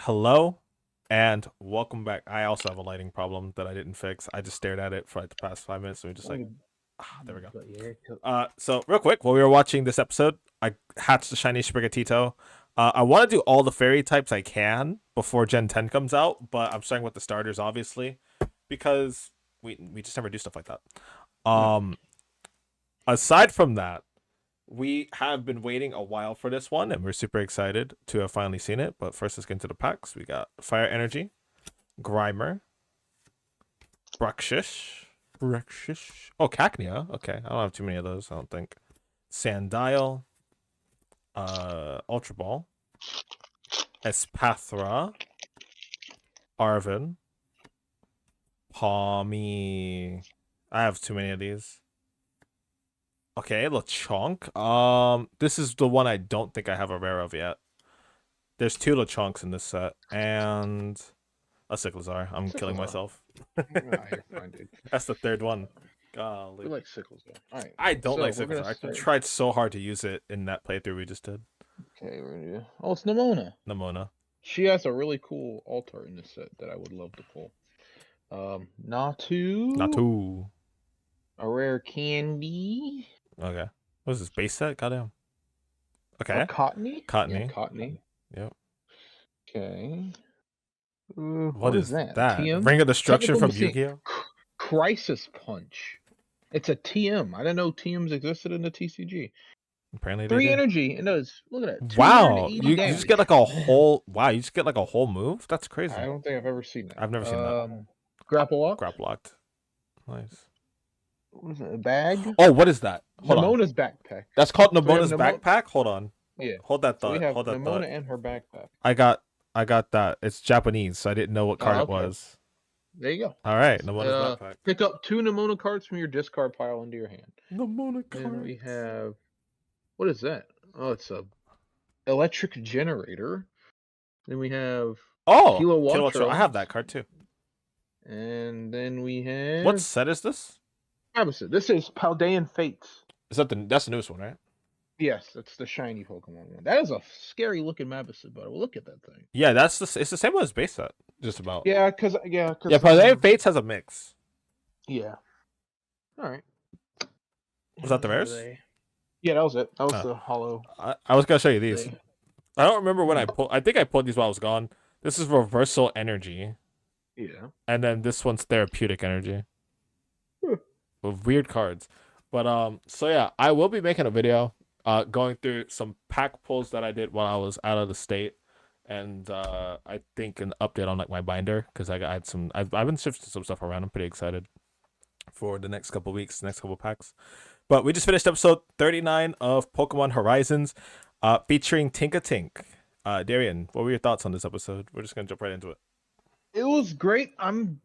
Hello and welcome back. I also have a lighting problem that I didn't fix. I just stared at it for like the past 5 minutes and we just like, there we go. But yeah, So real quick, while we were watching this episode, I hatched the shiny Sprigatito. I want to do all the fairy types I can before Gen 10 comes out, but I'm starting with the starters obviously because we just never do stuff like that. no. Um, Aside from that, we have been waiting a while for this one, and we're super excited to have finally seen it. But first, let's get into the packs. We got Fire Energy, Grimer, Bruxish. Oh, Cacnea. Okay, I don't have too many of those. I don't think. Sandile, Ultra Ball, Espathra, Arvin, Palmy. I have too many of these. Okay, Lechonk. This is the one I don't think I have a rare of yet. There's two Lechonks in this set, and a Cyclizar. I'm killing Sickles are. myself. You're fine, dude. That's the third one. We Golly. like sickles though. All right. I don't So like we're Cyclizar. gonna I start. tried so hard to use it in that playthrough we just did. Okay, we're gonna do. Oh, it's Nimona. Nemona. She has a really cool altar in this set that I would love to pull. Natu. Natu. A rare candy. Okay. What is this? Base set? Goddamn. A Okay. cottony. Yeah, Cottony. cottony. Yep. Okay. What What is is that? that? TM. Ring of Destruction Technical from machine. Yu-Gi-Oh? Crisis punch. It's a TM. I didn't know TMs existed in the TCG. Apparently they 3 do. energy, and does look at that. Wow. 280 You damage. just get like a whole you just get like a whole move? That's crazy. I don't think I've ever seen that. I've never seen that. Grapple lock. Grab locked. Nice. What is it? A bag. Oh, what is that? Hold on. Nemona's backpack. That's called we have Nemona's Nemo- backpack? Hold on. Yeah. Hold that So we thought. have Hold that thought. Nemona and her backpack. I got that. It's Japanese, so I didn't know what card it Okay. was. There you go. All right, Nemona's backpack. Pick up 2 Nemona cards from your discard pile into your hand. Nemona Then card. we have. What is that? Oh, it's a electric generator. Then we have. Oh, Kilowattrons. I have that card too. And then we have. What set is this? This is Paldean Fates. That's the newest one, right? Yes, it's the shiny Pokemon one. That is a scary looking Mabison, but look at that thing. Yeah, it's the same one as base set, just about. Yeah, because Paldean Fates has a mix. Yeah. All right. Was that the rares? Yeah, that was it. That was the hollow. I was gonna show you these. I don't remember when I pulled. I think I pulled these while I was gone. This is Reversal Energy. Yeah. And then this one's Therapeutic Energy. With weird cards. But so yeah, I will be making a video going through some pack pulls that I did while I was out of the state. And I think an update on like my binder because had some I've been shifting some stuff around. I'm pretty excited for the next couple weeks, next couple packs. But we just finished episode 39 of Pokemon Horizons, featuring Tink. Darian, what were your thoughts on this episode? We're just gonna jump right into it. It was great. I'm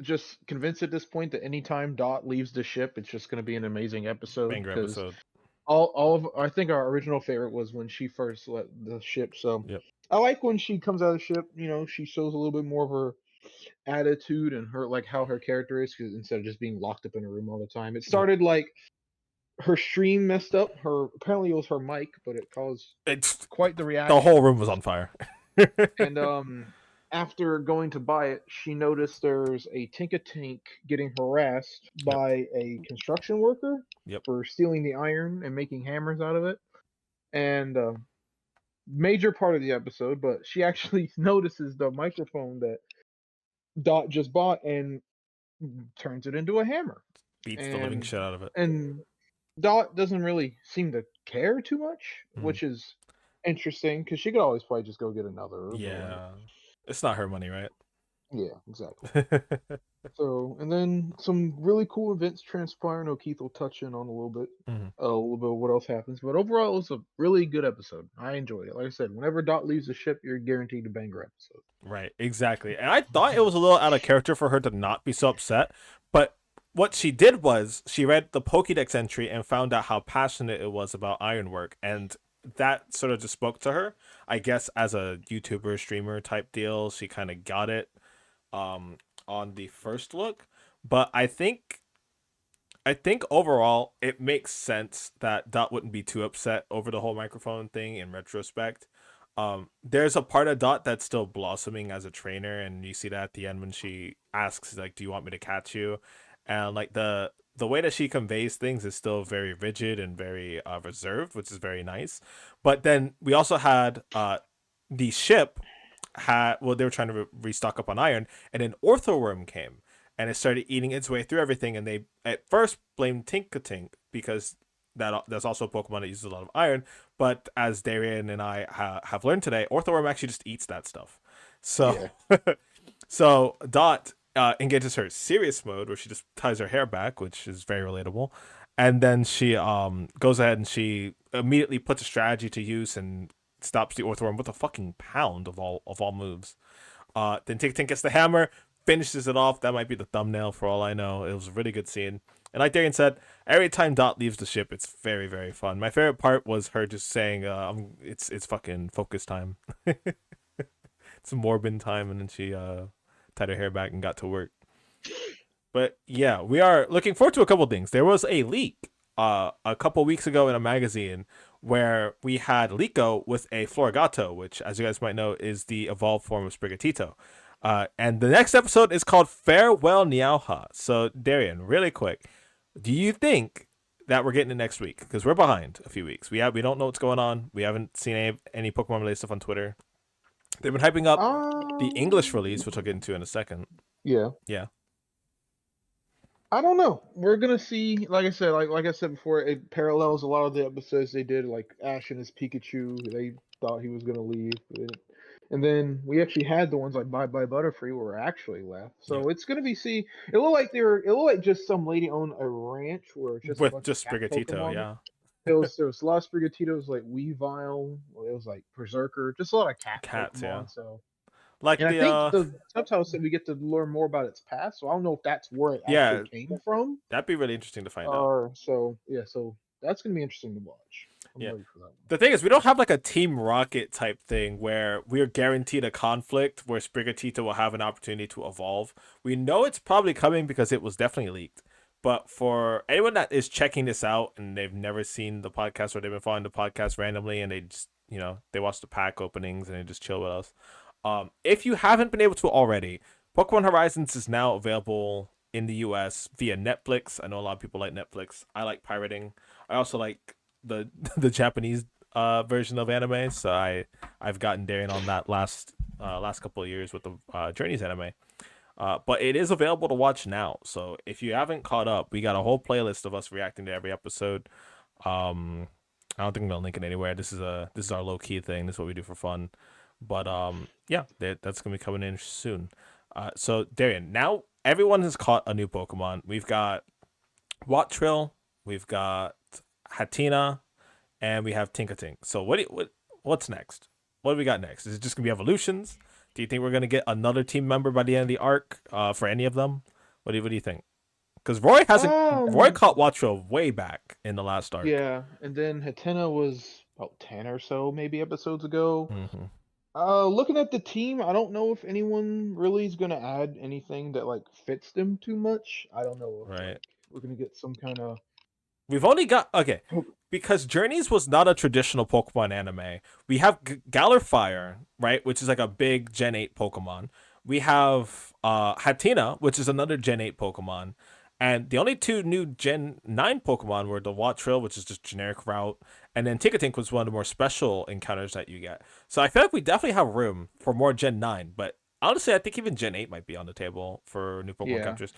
just convinced at this point that anytime Dot leaves the ship, it's just going to be an amazing episode. Banger episode. I think our original favorite was when she first left the ship. So yep. I like when she comes out of the ship. She shows a little bit more of her attitude and her how her character is, because instead of just being locked up in a room all the time. It started like her stream messed up. Apparently it was her mic, but it caused quite the reaction. The whole room was on fire. And after going to buy it, she noticed there's a Tink getting harassed by a construction worker for stealing the iron and making hammers out of it. And major part of the episode, but she actually notices the microphone that Dot just bought and turns it into a hammer. Beats the living shit out of it. And Dot doesn't really seem to care too much, which is interesting because she could always probably just go get another. Yeah. It's not her money, right? Yeah, exactly. So, and then some really cool events transpire. I know Keith will touch in on a little bit of what else happens. But overall, it was a really good episode. I enjoyed it. Like I said, whenever Dot leaves the ship, you're guaranteed a banger episode. Right, exactly. And I thought it was a little out of character for her to not be so upset. But what she did was she read the Pokédex entry and found out how passionate it was about ironwork. And that sort of just spoke to her. I guess as a YouTuber, streamer type deal, she kind of got it on the first look. But I think overall it makes sense that Dot wouldn't be too upset over the whole microphone thing in retrospect. There's a part of Dot that's still blossoming as a trainer, and you see that at the end when she asks like, "Do you want me to catch you?" And like the way that she conveys things is still very rigid and very reserved, which is very nice. But then we also had the ship had well they were trying to restock up on iron, and an orthoworm came and it started eating its way through everything, and they at first blamed Tinkatink because that's also a Pokemon that uses a lot of iron. But as Darian and I have learned today, orthoworm actually just eats that stuff. So Yeah. so Dot engages her serious mode where she just ties her hair back, which is very relatable. And then she goes ahead and she immediately puts a strategy to use and stops the Orthworm with a fucking pound of all moves. Then Tick Tink gets the hammer, finishes it off. That might be the thumbnail for all I know. It was a really good scene. And like Darian said, every time Dot leaves the ship, it's very, very fun. My favorite part was her just saying, it's fucking focus time. It's Morbin time," and then she tied her hair back and got to work. But yeah, we are looking forward to a couple things. There was a leak a couple weeks ago in a magazine where we had Liko with a Florigato, which, as you guys might know, is the evolved form of Sprigatito. And the next episode is called Farewell Niauha. So, Darian, really quick, do you think that we're getting it next week? Because we're behind a few weeks. We don't know what's going on. We haven't seen any Pokemon related stuff on Twitter. They've been hyping up the English release, which I'll get into in a second. Yeah. Yeah. I don't know. We're gonna see. Like I said, like I said before, it parallels a lot of the episodes they did. Like Ash and his Pikachu, they thought he was gonna leave, and then we actually had the ones like Bye Bye Butterfree were actually left. So Yep. it's gonna be see. It looked like it looked like just some lady owned a ranch where it's just a With bunch of just cat Sprigatito, Pokemon. yeah. There was a lot of Sprigatitos like Weavile. It was like Berserker, just a lot of cat Cats, yeah. Pokemon. So. Like And I the think the subtitle said we get to learn more about its past, so I don't know if that's where it actually yeah, came from. that'd be really interesting to find out. Or so yeah, so that's gonna be interesting to watch. I'm Yeah. ready for that one. The thing is, we don't have like a Team Rocket type thing where we're guaranteed a conflict where Sprigatito will have an opportunity to evolve. We know it's probably coming because it was definitely leaked. But for anyone that is checking this out and they've never seen the podcast or they've been following the podcast randomly and they just, they watch the pack openings and they just chill with us. If you haven't been able to already, Pokemon Horizons is now available in the US via Netflix. I know a lot of people like Netflix. I like pirating. I also like the the Japanese version of anime, so I've gotten Darien on that last couple of years with the Journeys anime. But it is available to watch now. So if you haven't caught up, we got a whole playlist of us reacting to every episode. I don't think I'm gonna link it anywhere. This is our low key thing. This is what we do for fun. But yeah, that's gonna be coming in soon. So Darian, now everyone has caught a new Pokemon. We've got Wattrill, we've got Hatina, and we have Tinkatink. So what's next? What do we got next? Is it just gonna be evolutions? Do you think we're gonna get another team member by the end of the arc for any of them? What do you think? Because Roy caught Wattrill way back in the last arc. Yeah, and then Hatena was about 10 or so maybe episodes ago. Mm-hmm. Looking at the team, I don't know if anyone really is gonna add anything that like fits them too much. I don't know if Right. like we're gonna get some kind of. We've only got because Journeys was not a traditional Pokemon anime. We have Galar Fire, right, which is like a big Gen 8 Pokemon. We have Hatina, which is another Gen 8 Pokemon. And the only two new Gen 9 Pokemon were the Wattrill, which is just generic route, and then Tinkatink was one of the more special encounters that you get. So I feel like we definitely have room for more Gen 9, but honestly, I think even Gen 8 might be on the table for new Pokemon Yeah. captures.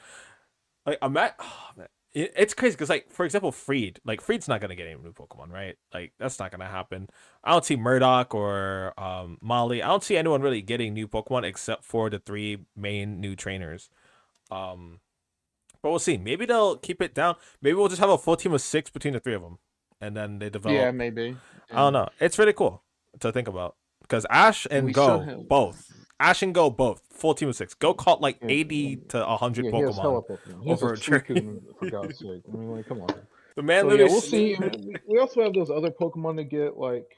Like, I'm at, oh, man. It's crazy because, like, for example, Freed's not gonna get any new Pokemon, right? Like, that's not gonna happen. I don't see Murdoch or Molly. I don't see anyone really getting new Pokemon except for the three main new trainers. Um, but we'll see. Maybe they'll keep it down. Maybe we'll just have a full team of 6 between the three of them, and then they Yeah, develop. maybe. I don't And know. It's really cool to think about because Ash and we still Go have. both. Ash and Go both full team of 6. Go caught like Yeah, 80 to 100 yeah, he has hella Pokemon Pokemon. He has a over a journey. Suicune, for God's sake. I mean, like, come on. The man So yeah, literally. we'll see. And we also have those other Pokemon to get, like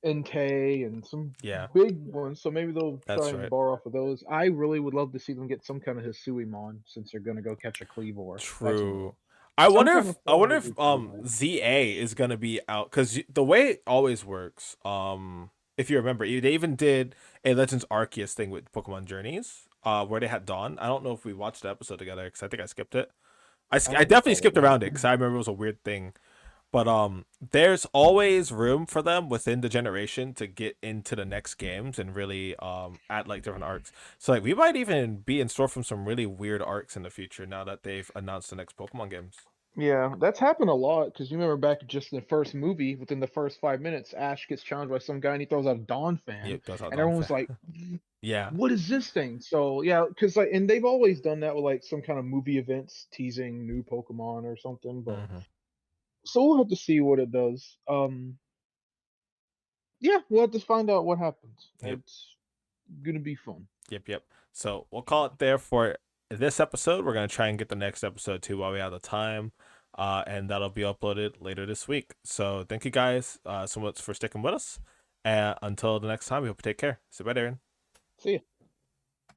Entei and some Yeah, big ones. So maybe they'll try that's and right. bar off of those. I really would love to see them get some kind of Hisuiemon since they're gonna go catch a Kleavor. That's what I True. Some kind of I form wonder of if reply. ZA is gonna be out because the way it always works, if you remember, they even did a Legends Arceus thing with Pokemon Journeys, where they had Dawn. I don't know if we watched the episode together because I think I skipped it. I I don't definitely recall it, skipped no. around it because I remember it was a weird thing. But there's always room for them within the generation to get into the next games and really add like different arcs. So like we might even be in store from some really weird arcs in the future now that they've announced the next Pokemon games. Yeah, that's happened a lot because you remember back just in the first movie, within the first 5 minutes, Ash gets challenged by some guy and he throws out a Dawn fan, Yep, goes out and on everyone's fan. like, Yeah. "What is this thing?" So yeah, because like, and they've always done that with like some kind of movie events teasing new Pokemon or something. But Mm-hmm. so we'll have to see what it does. Yeah, we'll have to find out what happens. Yep. It's gonna be fun. Yep. Yep. So we'll call it there for this episode. We're gonna try and get the next episode too while we have the time. And that'll be uploaded later this week. So thank you guys so much for sticking with us. And until the next time, we hope you take care. So bye, Darren. See ya.